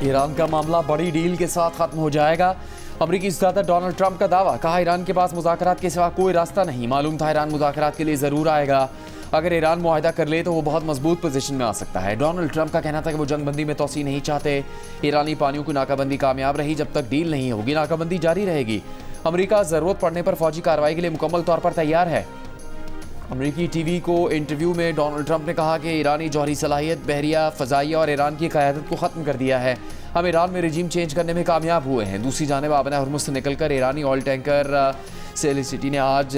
Iran का मामला बड़ी डील के साथ खत्म हो जाएगा। अमरीकी सदर डोनाल्ड ट्रंप का दावा। कहा ईरान के पास मुज़ाकरात के सिवा कोई रास्ता नहीं। मालूम था ईरान मुज़ाकरात के लिए ज़रूर आएगा। अगर ईरान मुआहदा कर ले तो वो बहुत मजबूत पोजीशन में आ सकता है। डोनाल्ड ट्रंप का कहना था कि वो जंगबंदी में तोसी नहीं चाहते। ईरानी पानियों की नाकाबंदी कामयाब रही। जब तक डील नहीं होगी नाकाबंदी जारी रहेगी। अमरीका ज़रूरत पड़ने पर फौजी कार्रवाई के लिए मुकम्मल तौर पर तैयार है। अमरीकी टीवी को इंटरव्यू में डोनाल्ड ट्रंप ने कहा कि ईरानी जौहरी सलाहियत, बहरिया, फ़ज़ाइया और ईरान की क़यादत को ख़त्म कर दिया है। हम ईरान में रजीम चेंज करने में कामयाब हुए हैं। दूसरी जानिब आबना हुर्मुज़ से निकलकर ईरानी ऑयल टैंकर सेलिसिटी ने आज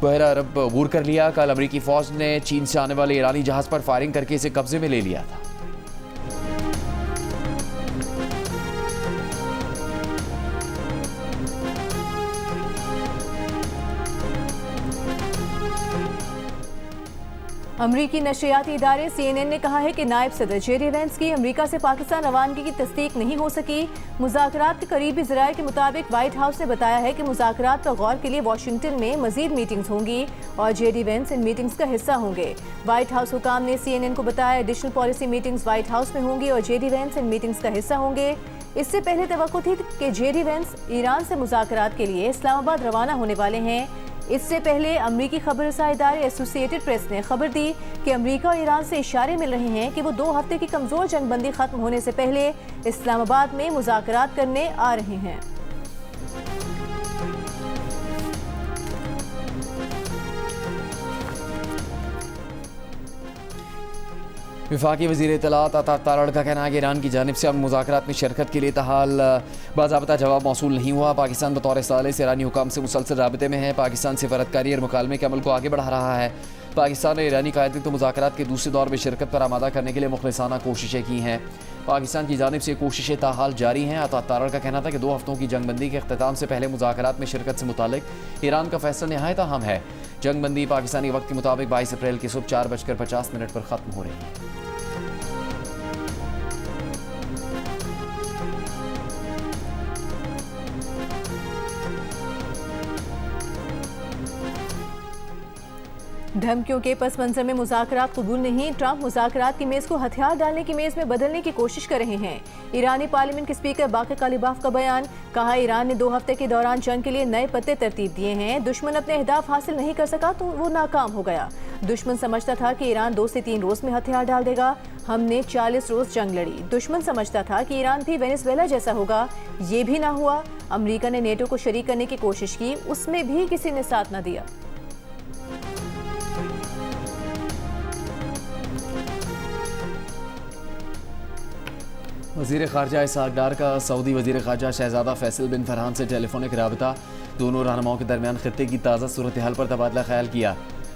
बहरा अरब अबूर कर लिया। कल अमरीकी फ़ौज ने चीन से आने वाले ईरानी जहाज़ पर फायरिंग करके इसे कब्जे में ले लिया था। अमरीकी नशरियाती इदारे CNN ने कहा है कि नायब सदर जेडी वेंस की अमरीका से पाकिस्तान रवानगी की तस्दीक नहीं हो सकी। मुज़ाकरात के करीबी ज़राए के मुताबिक व्हाइट हाउस ने बताया है कि मुज़ाकरात पर गौर के लिए वाशिंगटन में मजीद मीटिंग्स होंगी और जेडी वेंस इन मीटिंग्स का हिस्सा होंगे। व्हाइट हाउस हुकाम ने CNN को बताया additional policy meetings white house में होंगी और जेडी वेंस इन मीटिंग्स का हिस्सा होंगे। इससे पहले तवक्को थी कि जेडी वेंस ईरान से मुज़ाकरात के लिए इस्लामाबाद रवाना होने वाले हैं। इससे पहले अमरीकी खबरसां इदारे एसोसिएटेड प्रेस ने खबर दी कि अमरीका और ईरान से इशारे मिल रहे हैं कि वो 2 हफ्ते की कमज़ोर जंगबंदी ख़त्म होने से पहले इस्लामाबाद में मुज़ाकरात करने आ रहे हैं। वफाकी वज़ीर इत्तलात अता तारड़ का कहना है कि ईरान की जानिब से अमन मुज़ाकरात में शिरकत के लिए ताहाल बाज़ाब्ता जवाब मौसूल नहीं हुआ। पाकिस्तान बतौर सालिस ईरानी हुकाम से मुसलसल राबते में है। पाकिस्तान सिफारतकारी और मुकालमे के अमल को आगे बढ़ा रहा है। पाकिस्तान ने ईरानी क़यादत को मुज़ाकरात के दूसरे दौर में शिरकत पर आमादा करने के लिए मुखलिसाना कोशिशें की हैं। पाकिस्तान की जानिब से कोशिशें ताहाल जारी हैं। अता तारड़ का कहना था कि 2 हफ्तों की जंगबंदी के अख्ताम से पहले मुज़ाकरात में शिरकत से मुतालिक ईरान का फैसला नहायत अहम है। जंगबंदी पाकिस्तानी वक्त के मुताबिक 22 अप्रैल की सुबह 4:50 पर ख़त्म हो रही है। धमकियों के पस मंजर में मुज़ाकरात कबूल नहीं। ट्रंप मुज़ाकरात की मेज़ को हथियार डालने की मेज़ में बदलने की कोशिश कर रहे हैं। ईरानी पार्लियामेंट के स्पीकर बाक़र कालिबाफ का बयान। कहा ईरान ने 2 हफ्ते के दौरान जंग के लिए नए पत्ते तरतीब दिए हैं। दुश्मन अपने अहदाफ हासिल नहीं कर सका तो वो नाकाम हो गया। दुश्मन समझता था कि ईरान 2 से 3 रोज़ में हथियार डाल देगा। हमने 40 रोज़ जंग लड़ी। दुश्मन समझता था कि ईरान भी वेनेजुएला जैसा होगा। ये भी ना हुआ। अमरीका ने नेटो को शरीक करने की कोशिश की, उसमें भी किसी ने साथ न दिया। वज़ीर ख़ारजा इसहाक़ डार का सऊदी वज़ीर ख़ारजा शहज़ादा फैसल बिन फरहान से टेलीफोनिक राबता। दोनों रहनुमाओं के दरमियान खित्ते की ताज़ा सूरत हाल पर तबादला ख्याल किया।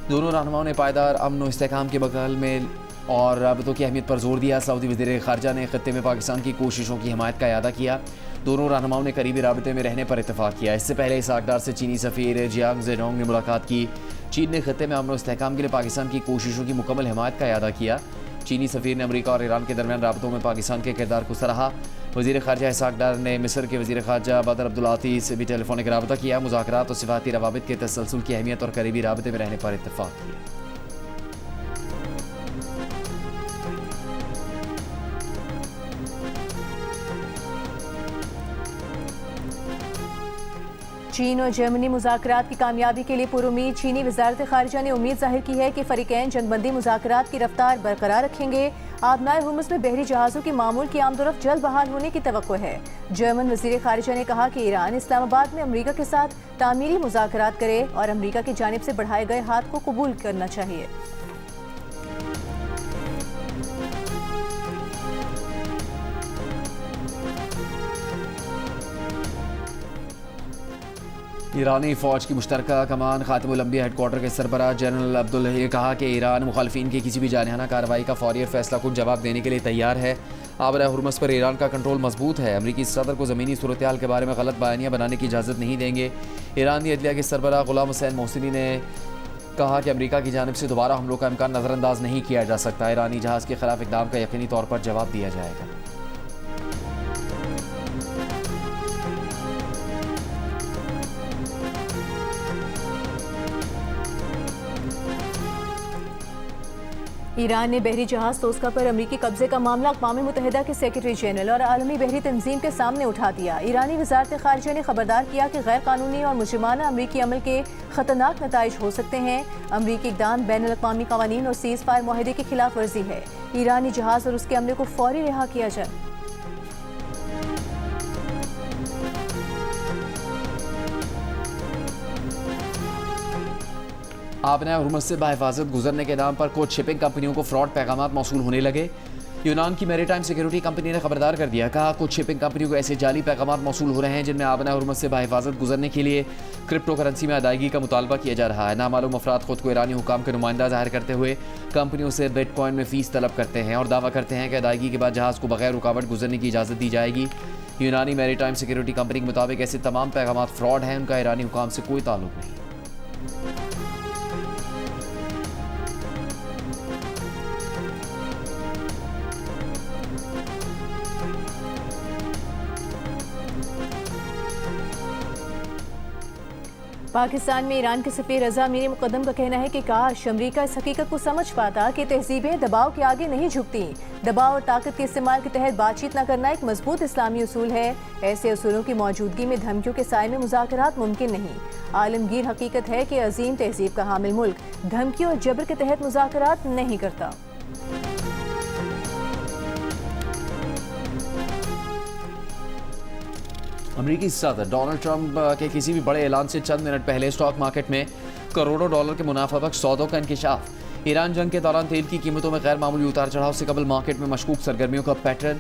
दोनों रहनुमाओं ने पायदार अमन व इस्तेहकाम के बगल में और राबतों की अहमियत पर जोर दिया। सऊदी वज़ीर ख़ारजा ने खित्ते में पाकिस्तान की कोशिशों की हिमायत का इयादा किया। दोनों रहनुमाओं ने करीबी राबते में रहने पर इत्तफ़ाक़ किया। इससे पहले इसहाक़ डार से चीनी सफ़ीर जियांग ज़ेडोंग ने मुलाकात की। चीन ने खित्ते में अमन व इस्तेहकाम के लिए पाकिस्तान की कोशिशों की मुकम्मल हिमायत का इयादा किया। चीनी सफ़ीर ने अमरीका और ईरान के दरमियान राबतों में पाकिस्तान के किरदार को सराहा। वज़ीर ख़ारजा इसहाक़ डार ने मिस्र के वज़ीर ख़ारजा बदर अब्दुल आती से भी टेलीफोनिक राबता किया। मुज़ाकरात और सिफ़ाती रवाबित के तसलसल की अहमियत और करीबी राबते में रहने पर इत्तफ़ाक़ किया। चीन और जर्मनी मुज़ाकरात की कामयाबी के लिए पुरुमीद। चीनी वज़ारत ख़ारिजा ने उम्मीद ज़ाहिर की है कि फ़रीक़ैन जंगबंदी मुज़ाकरात की रफ्तार बरकरार रखेंगे। आबनाए हुर्मुज़ में बहरी जहाज़ों की मामूल की आमदोरफ़्त जल्द बहाल होने की तवक्को है। जर्मन वज़ीर ख़ारिजा ने कहा कि ईरान इस्लामाबाद में अमरीका के साथ तामीरी मुज़ाकरात करे और अमरीका की जानिब से बढ़ाए गए हाथ को कबूल करना चाहिए। ईरानी फ़ौज की मुश्तरका कमान ख़ातिमुल अंबिया हेडक्वार्टर के सरबराह जनरल अब्दुल ने कहा कि ईरान मुखालफिन की किसी भी जानिहाना कार्रवाई का फौरी और फैसला कुन जवाब देने के लिए तैयार है। आबरा हुर्मुज़ पर ईरान का कंट्रोल मजबूत है। अमरीकी सदर को ज़मीनी सूरत हाल के बारे में गलत बयानियाँ बनाने की इजाज़त नहीं देंगे। ईरानी अदलिया के सरबराह गुलाम हुसैन मोहसिनी ने कहा कि अमरीका की जानिब से दोबारा हमलों का इम्कान नज़रअंदाज नहीं किया जा सकता। ईरानी जहाज़ के खिलाफ इक़दाम का यकीनी तौर पर जवाब दिया जाएगा। ईरान ने बहरी जहाज तोस्का पर अमरीकी कब्जे का मामला अक़वाम मुत्तहिदा के सेक्रेटरी जनरल और आलमी बहरी तंजीम के सामने उठा दिया। ईरानी वज़ारत ख़ारिजा ने खबरदार किया कि गैर कानूनी और मुजरिमाना अमरीकी अमल के ख़तरनाक नताइज हो सकते हैं। अमरीकी इक़दाम बैनुल-अक़वामी क़वानीन और सीज़ फायर माहिदे की खिलाफ वर्जी है। ईरानी जहाज और उसके अमले को फौरी रिहा किया जाए। आपने हुर्मुज़ से बाहिफाजत गुजरने के नाम पर कुछ शिपिंग कंपनियों को फ्रॉड पैगामात मौसूल होने लगे। यूनान की मैरीटाइम सिक्योरिटी कंपनी ने खबरदार कर दिया, कहा कुछ शिपिंग कंपनियों को ऐसे जाली पैगामात मौसूल हो रहे हैं जिनमें आपने हुर्मुज़ से बाहिफाजत गुजरने के लिए क्रिप्टो करेंसी में अदायगी का मुतालबा किया जा रहा है। नामालूम अफराद खुद को ईरानी हुकाम का नुमाइंदा जाहिर करते हुए कंपनियों से बिटकॉइन में फ़ीस तलब करते हैं और दावा करते हैं कि अदायगी के बाद जहाज़ को बगैर रुकावट गुजरने की इजाज़त दी जाएगी। यूनानी मैरीटाइम सिक्योरिटी कंपनी के मुताबिक ऐसे तमाम पैगामात फ्रॉड हैं, उनका ईरानी हुकाम से कोई ताल्लुक नहीं। पाकिस्तान में ईरान के सफ़ीर रज़ा मीर मुक़द्दम का कहना है कि काश अमरीका इस हकीकत को समझ पाता कि तहजीबें दबाव के आगे नहीं झुकती। दबाव और ताकत के इस्तेमाल के तहत बातचीत न करना एक मजबूत इस्लामी उसूल है। ऐसे असूलों की मौजूदगी में धमकियों के साए में मुज़ाकरात मुमकिन नहीं। आलमगीर हकीकत है कि अजीम तहजीब का हामिल मुल्क धमकी और जबर के तहत मुज़ाकरात नहीं करता। अमरीकी सदर डोनाल्ड ट्रंप के किसी भी बड़े ऐलान से चंद मिनट पहले स्टॉक मार्केट में करोड़ों डॉलर के मुनाफा बख्श सौदों का इंकिशाफ। ईरान जंग के दौरान तेल की कीमतों में गैर मामूली उतार चढ़ाव से कबल मार्केट में मशकूक सरगर्मियों का पैटर्न।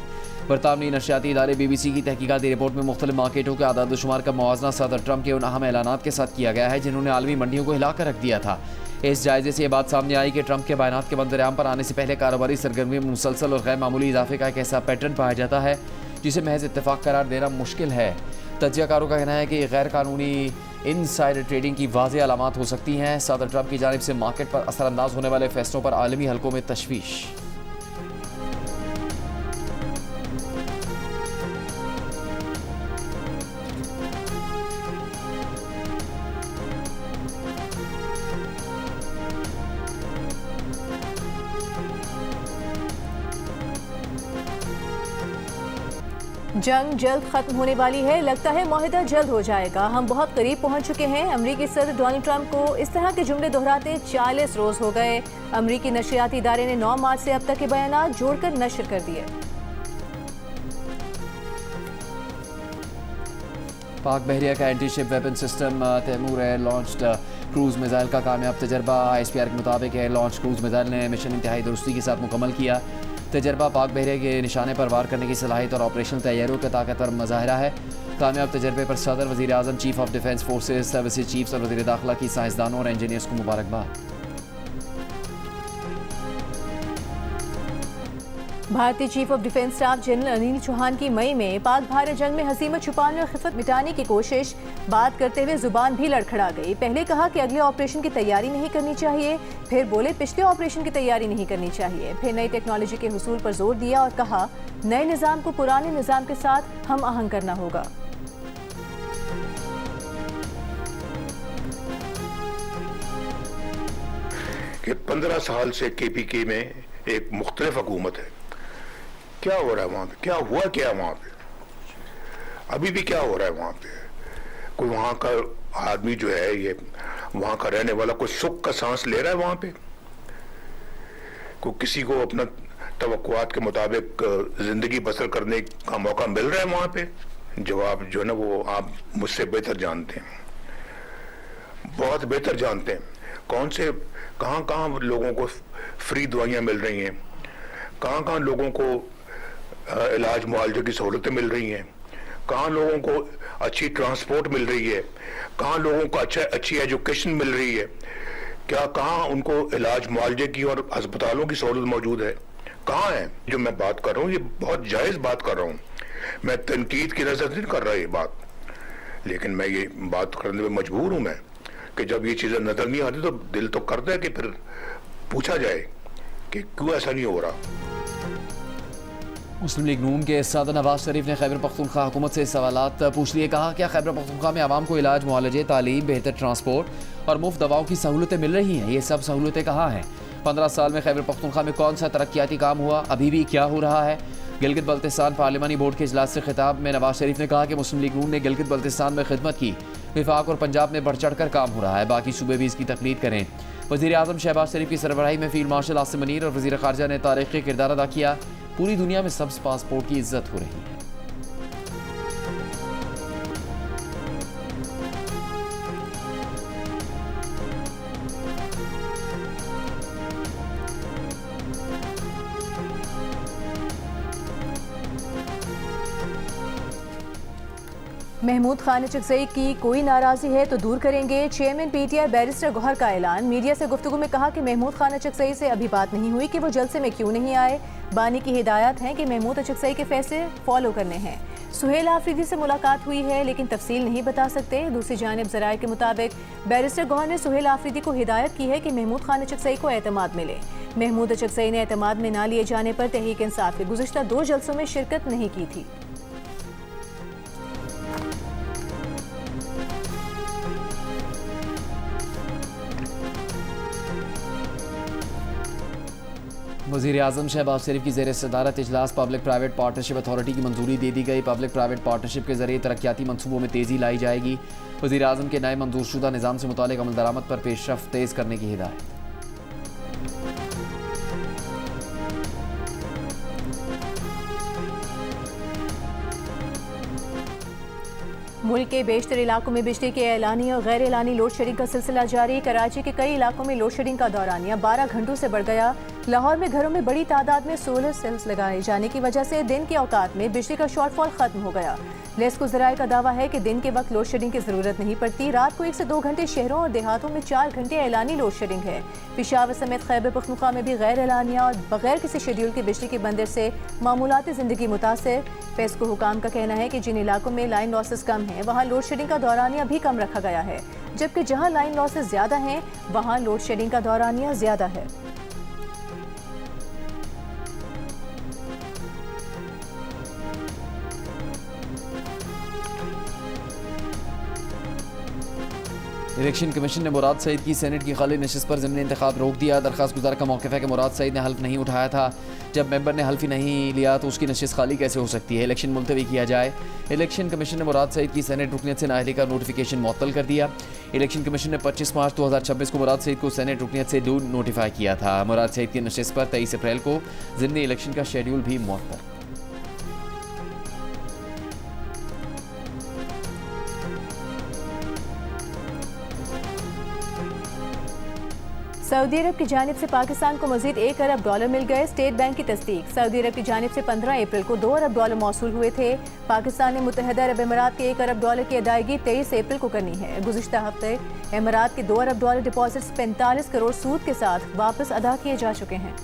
बरतानवी नशियाती इदारे BBC की तहकीकाती रिपोर्ट में मुख्तलिफ मार्केटों के आदाद शुमार का मुआवजा सदर ट्रंप के उन अहम ऐलानात के साथ किया गया है जिन्होंने आलमी मंडियों को हिला कर रख दिया था। इस जायजे से ये बात सामने आई कि ट्रंप के बयानात के मंजर-ए-आम पर आने से पहले कारोबारी सरगर्मियों में मुसलसल और गैर मामूली इजाफे का एक ऐसा पैटर्न पाया जाता है जिसे महज इत्तेफाक करार देना मुश्किल है। तज्जियाकारों का कहना है कि गैर कानूनी इनसाइडर ट्रेडिंग की वाज़ेह अलामात हो सकती हैं। सदर ट्रंप की जानिब से मार्केट पर असरअंदाज होने वाले फैसलों पर आलमी हलकों में तशवीश। जंग जल्द खत्म होने वाली है, लगता है मुआहिदा जल्द हो जाएगा, हम बहुत करीब पहुंच चुके हैं। अमरीकी सदर डोनाल्ड ट्रंप को इस तरह के जुमले दोहराते 40 रोज हो गए। अमरीकी नशियाती इदारे ने 9 मार्च से अब तक के बयानात जोड़कर नशर कर दिए। पाक बहरिया का anti ship weapon system Taimur air launched cruise missile का कामयाब तजर्बा। ISPR के मुताबिक एयर लॉन्च क्रूज मिसाइल ने मिशन इंतहाई दुरुस्ती के साथ मुकम्मल किया। तजर्बा पाक बहरिया के निशाने पर वार करने की सलाहियत और ऑपरेशनल तैयारियों का ताकतवर मुजाहिरा है। कामयाब तजर्बे पर सदर, वज़ीर आज़म, chief of defence forces, services chiefs और वज़ीर दाखिला की साइंसदानों और इंजीनियर्स को मुबारकबाद। भारतीय chief of defence staff general Anil Chauhan की मई में पाक भारत जंग में हसीमत छुपाने और खिफत मिटाने की कोशिश। बात करते हुए जुबान भी लड़खड़ा गई। पहले कहा कि अगले ऑपरेशन की तैयारी नहीं करनी चाहिए, फिर बोले पिछले ऑपरेशन की तैयारी नहीं करनी चाहिए, फिर नई टेक्नोलॉजी के हुसूल पर जोर दिया और कहा नए निज़ाम को पुराने निज़ाम के साथ हम आहंग करना होगा। कि 15 साल से KPK में एक मुख्तलिफ हुकूमत है। क्या हो रहा है वहाँ पे, क्या हुआ क्या वहाँ पे, अभी भी क्या हो रहा है वहाँ पे? कोई वहाँ का आदमी जो है, ये वहाँ का रहने वाला कोई सुख का सांस ले रहा है वहाँ पे? कोई किसी को अपना तवक्कुआत के मुताबिक जिंदगी बसर करने का मौका मिल रहा है वहाँ पे? जवाब जो है ना वो आप मुझसे बेहतर जानते हैं, बहुत बेहतर जानते हैं। कौन से कहाँ लोगों को फ्री दवाइयाँ मिल रही हैं, कहाँ लोगों को इलाज मुआवजे की सहूलतें मिल रही हैं, कहाँ लोगों को अच्छी ट्रांसपोर्ट मिल रही है, कहाँ लोगों को अच्छी एजुकेशन मिल रही है, क्या कहाँ उनको इलाज मुआवजे की और अस्पतालों की सहूलत मौजूद है, कहाँ है? जो मैं बात कर रहा हूँ ये बहुत जायज़ बात कर रहा हूँ, मैं तनकीद की नजर नहीं कर रहा ये बात, लेकिन मैं ये बात करने में मजबूर हूँ मैं कि जब ये चीज़ें नजर नहीं आती तो दिल तो करता है कि फिर पूछा जाए कि क्यों ऐसा नहीं हो रहा। मुस्लिम लीग नून के सदर नवाज शरीफ ने खैबर पख्तूनख्वा हुकूमत से सवालात पूछ लिए। कहा क्या खैबर पख्तूनख्वा में आवाम को इलाज, मुआलजे, तालीम, बेहतर ट्रांसपोर्ट और मुफ्त दवाओं की सहूलतें मिल रही हैं? ये सब सहूलतें कहाँ हैं? 15 साल में खैबर पख्तूनख्वा में कौन सा तरक्याती काम हुआ, अभी भी क्या हो रहा है। गिलगित बल्तिस्तान पार्लिमानी बोर्ड के इजलास से खिताब में नवाज शरीफ ने कहा कि मुस्लिम लीग नून ने गिलगित बल्तिस्तान में खिदमत की, विफाक और पंजाब में बढ़ चढ़ कर काम हो रहा है, बाकी सूबे भी इसकी तकलीद करें। वज़ीर आज़म शहबाज शरीफ की सरबराही में फील्ड मार्शल आसिम मुनीर और वज़ीर ख़ारजा ने तारीख़ी किरदार अदा किया। पूरी दुनिया में सब्ज़ पासपोर्ट की इज्जत हो रही है। महमूद खान चकसई की कोई नाराज़ी है तो दूर करेंगे, चेयरमैन पीटीआई बैरिस्टर गौहर का ऐलान। मीडिया से गुफ्तगू में कहा कि महमूद खान चकसई से अभी बात नहीं हुई कि वो जलसे में क्यों नहीं आए। बानी की हिदायत है कि महमूद चकसई के फैसले फॉलो करने हैं। सुहेल आफरीदी से मुलाकात हुई है लेकिन तफसील नहीं बता सकते। दूसरी जानिब ज़राए के मुताबिक बैरिस्टर गौहर ने सुहेल आफरीदी को हिदायत की है कि महमूद खान चकसई को एतमाद मिले। महमूद चकसई ने एतमाद में ना लिए जाने पर तहरीक इंसाफ के गुज़िश्ता 2 जलसों में शिरकत नहीं की थी। वज़ीर आज़म शहबाज शरीफ की ज़ेर सदारत इजलास पब्लिक प्राइवेट पार्टनरशिप अथॉरिटी की मंजूरी दे दी गई। पब्लिक प्राइवेट पार्टनरशिप के जरिए तरक्याती मनसूबों में तेज़ी लाई जाएगी। वज़ीर आज़म के नए मंजूरशुदा निज़ाम से मुतालिक अमल दरामद पर पेशरफ्त तेज़ करने की हिदायत। मुल्क के बेशतर इलाकों में बिजली के एलानी और गैर एलानी लोड शेडिंग का सिलसिला जारी। कराची के कई इलाकों में लोड शेडिंग का दौरानिया 12 घंटों से बढ़ गया। लाहौर में घरों में बड़ी तादाद में सोलर सेल्स लगाए जाने की वजह से दिन के औकात में बिजली का शॉर्टफॉल खत्म हो गया। लेस्को ज़राए का दावा है कि दिन के वक्त लोड शेडिंग की ज़रूरत नहीं पड़ती। रात को 1 से 2 घंटे शहरों और देहातों में 4 घंटे एलानी लोड शेडिंग है। पेशावर समेत खैबर पख्तूनख्वा में भी गैर एलानिया और बगैर किसी शेड्यूल के बिजली की बंदिश से मामूलाती ज़िंदगी मुतासिर। पेस्को हुकाम का कहना है कि जिन इलाकों में लाइन लॉसेस कम हैं वहाँ लोड शेडिंग का दौरानिया भी कम रखा गया है, जबकि जहाँ लाइन लॉसेस ज़्यादा हैं वहाँ लोड शेडिंग का दौरानिया ज़्यादा है। इलेक्शन कमीशन ने मुराद सईद की सेनेट की खाली नशिस्त पर ज़िमनी इंतखाब रोक दिया। दरख्वास्त गुजार का मौक़िफ़ है कि मुराद सईद ने हल्फ नहीं उठाया था। जब मेंबर ने हल्फ ही नहीं लिया तो उसकी नशिस्त खाली कैसे हो सकती है। इलेक्शन मुलतवी किया जाए। इलेक्शन कमीशन ने मुराद सईद की सेनेट रुकनीत से नाअहली का नोटिफिकेशन मुअत्तल कर दिया। इलेक्शन कमीशन ने 25 मार्च 2026 को मुराद सईद को सेनेट रुकनीत से दूर नोटिफाई किया था। मुराद सईद की नशिस्त पर 23 अप्रैल को ज़िमनी इलेक्शन का शेड्यूल भी मुअत्तल। सऊदी अरब की जानिब से पाकिस्तान को मजीद $1 अरब मिल गए। स्टेट बैंक की तस्दीक। सऊदी अरब की जानिब से 15 अप्रैल को $2 अरब मौसूल हुए थे। पाकिस्तान ने मुत्तहदा अरब अमीरात के $1 अरब की अदायगी 23 अप्रैल को करनी है। गुज़िश्ता हफ्ते अमीरात के $2 अरब डिपॉजिट्स 45 करोड़ सूद के साथ वापस अदा किए जा चुके हैं।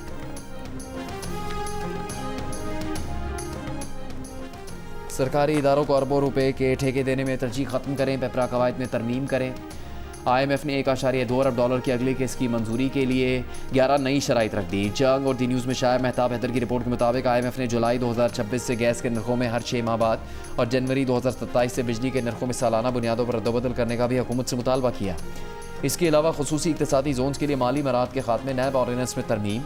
सरकारी इदारों को अरबों रुपए के ठेके देने में तरजीह ख़त्म करें। पेपरा कवायद में तरमीम करें। IMF ने $1.2 अरब की अगली किस्त की मंजूरी के लिए 11 नई शराइत रख दी। जंग और दी न्यूज़ में शाया महताब हैदर की रिपोर्ट के मुताबिक IMF ने जुलाई 2026 से गैस के नरखों में हर 6 माह बाद और जनवरी 2027 से बिजली के नरखों में सालाना बुनियादों पर रद्दबदल करने का भी हुकूमत से मुतालबा किया। इसके अलावा खुसूसी इक़्तिसादी जोन्स के लिए माली मराहत के खात्मे नैब ऑर्डिनेंस में तरमीम,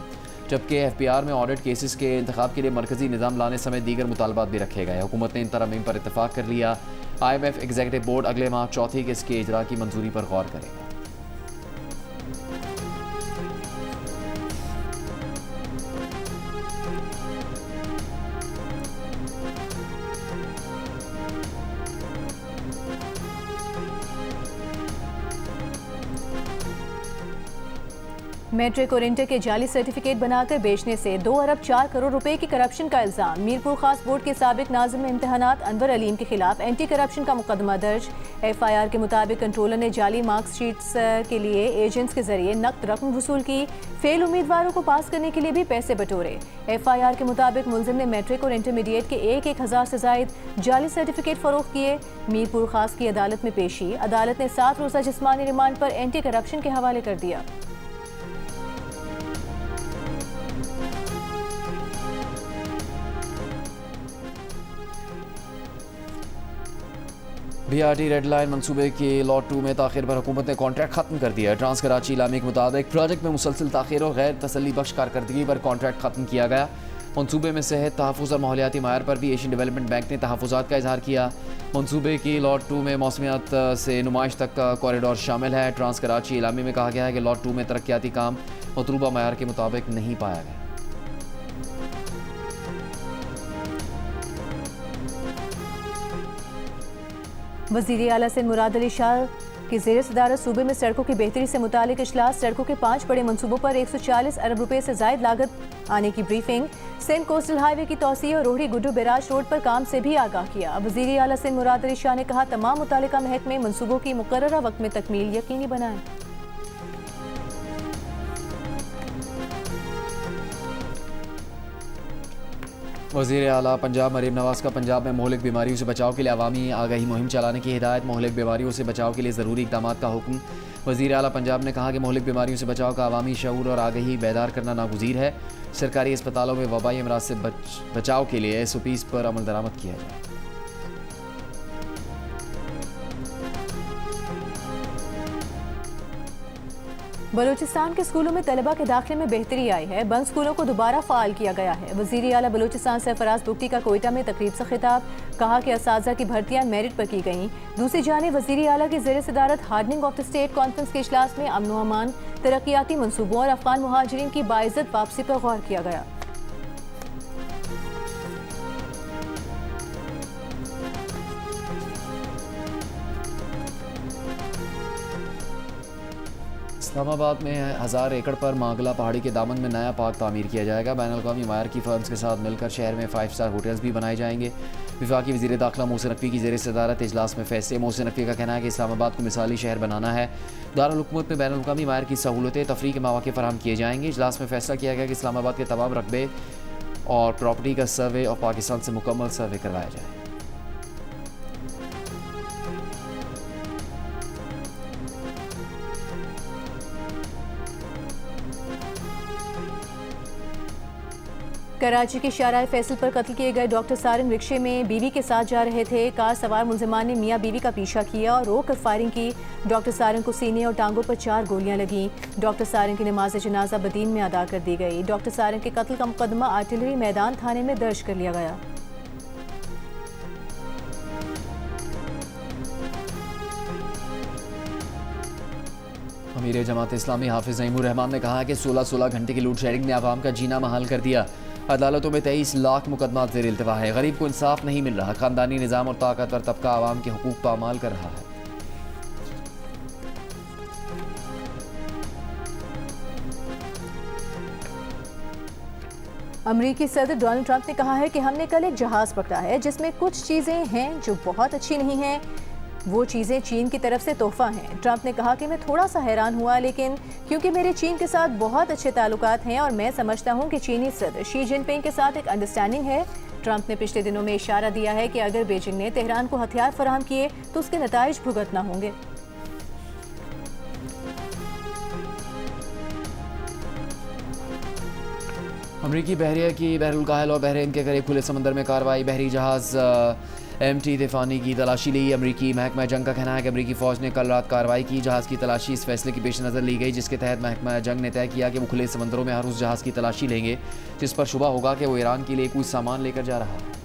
जबकि FPR में ऑडिट केसेस के इंतखाब के लिए मरकजी निज़ाम लाने समेत दीगर मुतालबात भी रखे गए। हुकूमत ने इन तरमीम पर इत्तफाक कर लिया। IMF एग्जीक्यूटिव बोर्ड अगले माह चौथी किस्त के इजरा की मंजूरी पर गौर करेगा। मैट्रिक और इंटर के जाली सर्टिफिकेट बनाकर बेचने से 2 अरब 4 करोड़ रुपए की करप्शन का इल्जाम। मीरपुर खास बोर्ड के साबिक नाज़िम इम्तिहानात अनवर अलीम के खिलाफ एंटी करप्शन का मुकदमा दर्ज। FIR के मुताबिक कंट्रोलर ने जाली मार्कशीट्स के लिए एजेंट्स के जरिए नकद रकम वसूल की। फेल उम्मीदवारों को पास करने के लिए भी पैसे बटोरे। FIR के मुताबिक मुलजिम ने मैट्रिक और इंटरमीडिएट के 1,000 से जायद जाली सर्टिफिकेट फरोख्त किए। मीरपुर खास की अदालत में पेशी। अदालत ने 7 रोज़ा जिस्मानी रिमांड पर एंटी करप्शन के हवाले कर दिया। BRT रेड लाइन मंसूबे के लॉट 2 में ताखिर पर हुकूमत ने कॉन्ट्रैक्ट खत्म कर दिया। ट्रांस कराची इलामी के मुताबिक प्रोजेक्ट में मुसलसल ताखिर और गैर तसल्ली बख्श कारकर्दगी पर कॉन्ट्रैक्ट खत्म किया गया। मनसूबे में सेहत, तहफ़्फ़ुज़ और माहौलियाती मायार पर भी एशियन डेवलपमेंट बैंक ने तहफ़्फ़ुज़ात का इजहार किया। मनसूबे की लॉट 2 में मौसमियात से नुमाइश तक का कॉरिडोर शामिल है। ट्रांस कराची इलामी में कहा गया है कि लॉट 2 में तरक्याती काम मतलूबा मायार के मुताबिक नहीं पाया गया। वज़ीर आला सिंध मुराद अली शाह की ज़ेर सदारत सूबे में सड़कों की बेहतरी से मुतालिक इजलास। सड़कों के 5 बड़े मनसूबों पर 140 अरब रुपए से ज़ायद लागत आने की ब्रीफिंग। सिंध कोस्टल हाईवे की तौसीह और रोहड़ी गुड्डू बैराज रोड पर काम से भी आगाह किया। वज़ीर आला सिंध मुराद अली शाह ने कहा, तमाम मुतालिका महकमे मनसूबों की मुकर्ररा वक्त में तकमील यकीनी बनाएं। वज़ीर आला पंजाब मरीम नवाज का पंजाब में मोहलिक बीमारियों से बचाव के लिए अवामी आगाही मुहिम चलाने की हिदायत। मोहलिक बीमारियों से बचाव के लिए ज़रूरी इक़दामात का हुक्म। वज़ीर आला पंजाब ने कहा कि मोहलिक बीमारियों से बचाव का अवामी शऊर और आगाही बेदार करना नागुज़ीर है। सरकारी अस्पतालों में वबाई अमराज से बचाव के लिए SOPs पर अमल दरामद किया जाए। बलूचिस्तान के स्कूलों में तलबा के दाखिले में बेहतरी आई है। बंद स्कूलों को दोबारा फ़ाल किया गया है। वज़ीर आला बलूचिस्तान सरफराज बुगटी का कोयटा में तकरीब से खिताब। कहा कि असातिज़ा की भर्तियाँ मेरिट पर की गईं। दूसरी जानिब वज़ीर आला की ज़ेर सदारत hardening of the state conference के इजलास में अमन व अमान, तरक्याती मनसूबों और अफ़गान मुहाजिरीन की बाइज़्ज़त वापसी पर गौर किया गया। इस्लामाबाद में 1000 एकड़ पर मांगला पहाड़ी के दामन में नया पार्क तामीर किया जाएगा। बैनुल-अक़वामी मायार की फर्म्स के साथ मिलकर शहर में 5 स्टार होटल्स भी बनाए जाएंगे। वफाकी वज़ीर दाखिला मोहसिन नकवी की ज़ेर सदारत इजलास में फैसले। मोहसिन नकवी का कहना है कि इस्लामाबाद को मिसाली शहर बनाना है। दारुल हुकूमत में बैनुल-अक़वामी मायार की सहूलतें, तफरीह के मौक़े फराहम किए जाएंगे। इजलास में फैसला किया गया कि इस्लामाबाद के तमाम रकबे और प्रॉपर्टी का सर्वे और पाकिस्तान से मुकम्मल सर्वे करवाया जाए। कराची के शाहराह फैसल पर कत्ल किए गए डॉक्टर सारंग रिक्शे में बीवी के साथ जा रहे थे। कार सवार मुलजिमान ने मियां बीवी का पीछा किया और रोक कर फायरिंग की। डॉक्टर सारंग को सीने और टांगों पर 4 गोलियां लगीं। डॉक्टर सारंग की नमाज जनाजा बदीन में अदा कर दी गई। डॉक्टर सारंग के कत्ल का मुकदमा आर्टिलरी मैदान थाने में दर्ज कर लिया गया। अमीर जमात इस्लामी हाफिज नईमुर रहमान ने कहा है कि 16 घंटे की लोड शेडिंग ने आवाम का जीना महाल कर दिया। अदालतों में 23 लाख मुकदमा ज़ेर इल्तिवा है। गरीब को इंसाफ नहीं मिल रहा। ख़ानदानी निज़ाम और ताकतवर तबका आवाम के हुकूक पामाल कर रहा है। अमरीकी सदर डोनाल्ड ट्रंप ने कहा है कि हमने कल एक जहाज़ पकड़ा है जिसमें कुछ चीज़ें हैं जो बहुत अच्छी नहीं हैं। वो चीज़ें चीन की तरफ से तोहफा हैं। ट्रंप ने कहा कि मैं थोड़ा सा हैरान हुआ, लेकिन क्योंकि मेरे चीन के साथ बहुत अच्छे ताल्लुकात हैं और मैं समझता हूं कि चीनी सदर शी जिनपिंग के साथ एक अंडरस्टैंडिंग है। ट्रंप ने पिछले दिनों में इशारा दिया है कि अगर बीजिंग ने तेहरान को हथियार फराहम किए तो उसके नताइज भुगतना होंगे। अमरीकी बहरिया की बहरुल काहिल और बहरीन के करीब खुले समंदर में कार्रवाई। बहरी जहाज़ MT तूफ़ानी की तलाशी ली। अमरीकी महकमा जंग का कहना है कि अमरीकी फ़ौज ने कल रात कार्रवाई की। जहाज़ की तलाशी इस फैसले की पेश नज़र ली गई जिसके तहत महकमा जंग ने तय किया कि वो खुले समंदरों में हर उस जहाज़ की तलाशी लेंगे जिस पर शुबा होगा कि वो ईरान के लिए कोई सामान लेकर जा रहा है।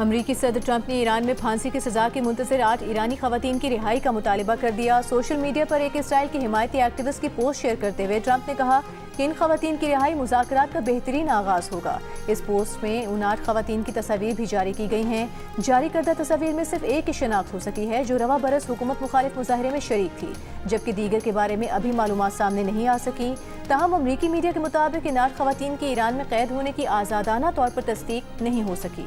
अमरीकी सदर ट्रंप ने ईरान में फांसी की सजा के मुंतज़िर 8 ईरानी खवातीन की रिहाई का मुतालिबा कर दिया। सोशल मीडिया पर एक इसराइल के हिमायती एक्टिविस्ट की पोस्ट शेयर करते हुए ट्रंप ने कहा कि इन खवातीन की रिहाई मुज़ाकरात का बेहतरीन आगाज़ होगा। इस पोस्ट में उन 8 खवातीन की तस्वीर भी जारी की गई हैं। जारी करदा तस्वीर में सिर्फ एक ही शनाख्त हो सकी है जो रवा बरस हुकूमत मुखालिफ मुजाहरे में शरीक थी, जबकि दीगर के बारे में अभी मालूमात सामने नहीं आ सकी। ताहम अमरीकी मीडिया के मुताबिक इन 8 खवातीन की ईरान में कैद होने की आज़ादाना तौर पर तस्दीक नहीं हो सकी।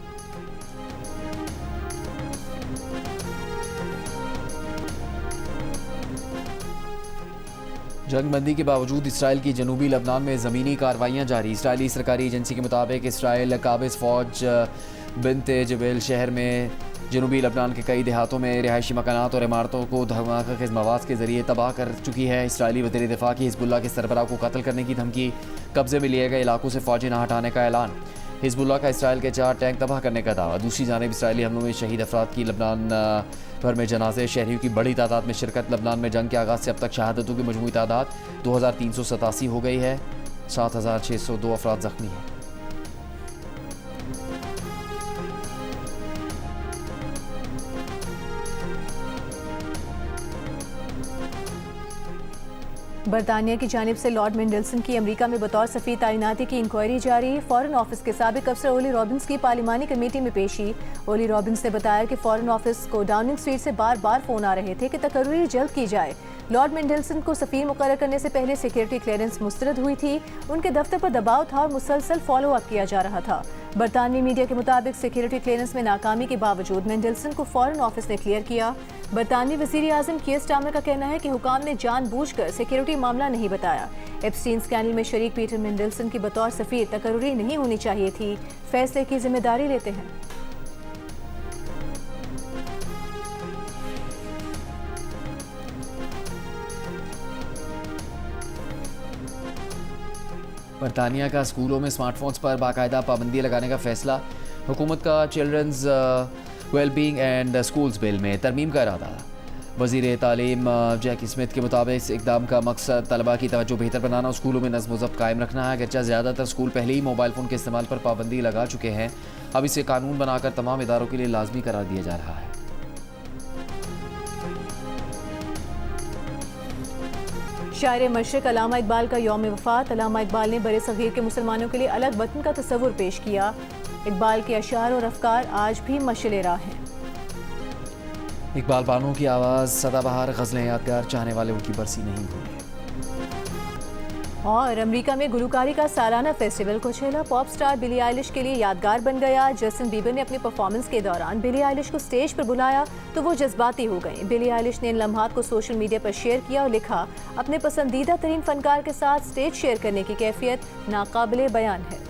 जंगबंदी के बावजूद इसराइल की जनूबी लबनान में ज़मीनी कार्रवाइयाँ जारी। इसराइली सरकारी एजेंसी के मुताबिक इसराइल काबिज़ फ़ौज बिन्ते जबेल शहर में जनूबी लबनान के कई देहातों में रिहायशी मकानात और इमारतों को धमाकेखेज़ मवाद के जरिए तबाह कर चुकी है। इसराइली वज़ीर दिफा की हिजबुल्लाह के सरबराह को कत्ल करने की धमकी, कब्जे में लिए गए इलाकों से फौजी न हटाने का ऐलान, हिजबुल्लाह का इसराइल के 4 टैंक तबाह करने का दावा। दूसरी जानिब इसराइली हमलों में शहीद अफराद की लबनान भर में जनाजे, शहरियों की बड़ी तादाद में शिरकत। लबनान में जंग के आगाज़ से अब तक शहादतों की मजमूई तादाद 2387 हो गई है। 7602 अफराद जख्मी हैं। बरतानिया की जानिब से लॉर्ड मेंडलसन की अमेरिका में बतौर सफ़ीर तैनाती की इंक्वायरी जारी। फॉरेन ऑफिस के साबिक अफसर ओली रॉबिन्स की पार्लिमानी कमेटी में पेशी। ओली रॉबिन्स ने बताया कि फॉरेन ऑफिस को डाउनिंग स्ट्रीट से बार बार फ़ोन आ रहे थे कि तकर्री जल्द की जाए। लॉर्ड मेंडलसन को सफ़ीर मुकर्रर करने से पहले सिक्योरिटी क्लियरेंस मुस्तरद हुई थी। उनके दफ्तर पर दबाव था और मुसलसल फॉलो अप किया जा रहा था। बरतानवी मीडिया के मुताबिक सिक्योरिटी क्लियरेंस में नाकामी के बावजूद मेंडलसन को फॉरेन ऑफिस ने क्लियर किया। बरतानवी वज़ीर आज़म कीयर स्टारमर का कहना है कि हुकाम ने जानबूझकर सिक्योरिटी मामला नहीं बताया। एप्स्टीन स्कैंडल में शरीक पीटर मेंडलसन की बतौर सफ़ीर तकर्री नहीं होनी चाहिए थी। फैसले की जिम्मेदारी लेते हैं। बरतानिया का स्कूलों में स्मार्टफोन्स पर बाकायदा पाबंदी लगाने का फैसला। हुकूमत का children's wellbeing and schools bill में तरमीम का इरादा। वज़ीर तालीम जैकी स्मिथ के मुताबिक इस इकदाम का मकसद तलबा की तवज्जो बेहतर बनाना और स्कूलों में नज़्म व ज़ब्त कायम रखना है। अगरचे ज़्यादातर स्कूल पहले ही मोबाइल फ़ोन के इस्तेमाल पर पाबंदी लगा चुके हैं, अब इसे कानून बनाकर तमाम इदारों के लिए लाजमी करार दिया जा रहा है। शायर मशरिक़ अल्लामा इकबाल का यौम वफ़ात। अल्लामा इकबाल ने बरे सग़ीर के मुसलमानों के लिए अलग वतन का तस्वुर पेश किया। इकबाल के अशार और अफ़कार आज भी मशअले राह हैं। इकबाल बानों की आवाज़, सदाबहार गज़लें यादगार, चाहने वाले उनकी बरसी नहीं भूले। और अमेरिका में गुलकारी का सालाना festival कोचेला pop star Billie Eilish के लिए यादगार बन गया। जस्टिन बीबर ने अपनी परफॉर्मेंस के दौरान बिली आइलिश को स्टेज पर बुलाया तो वो जज्बाती हो गई। बिली आइलिश ने इन लम्हात को सोशल मीडिया पर शेयर किया और लिखा, अपने पसंदीदा तरीन फनकार के साथ स्टेज शेयर करने की कैफियत नाकाबिले बयान है।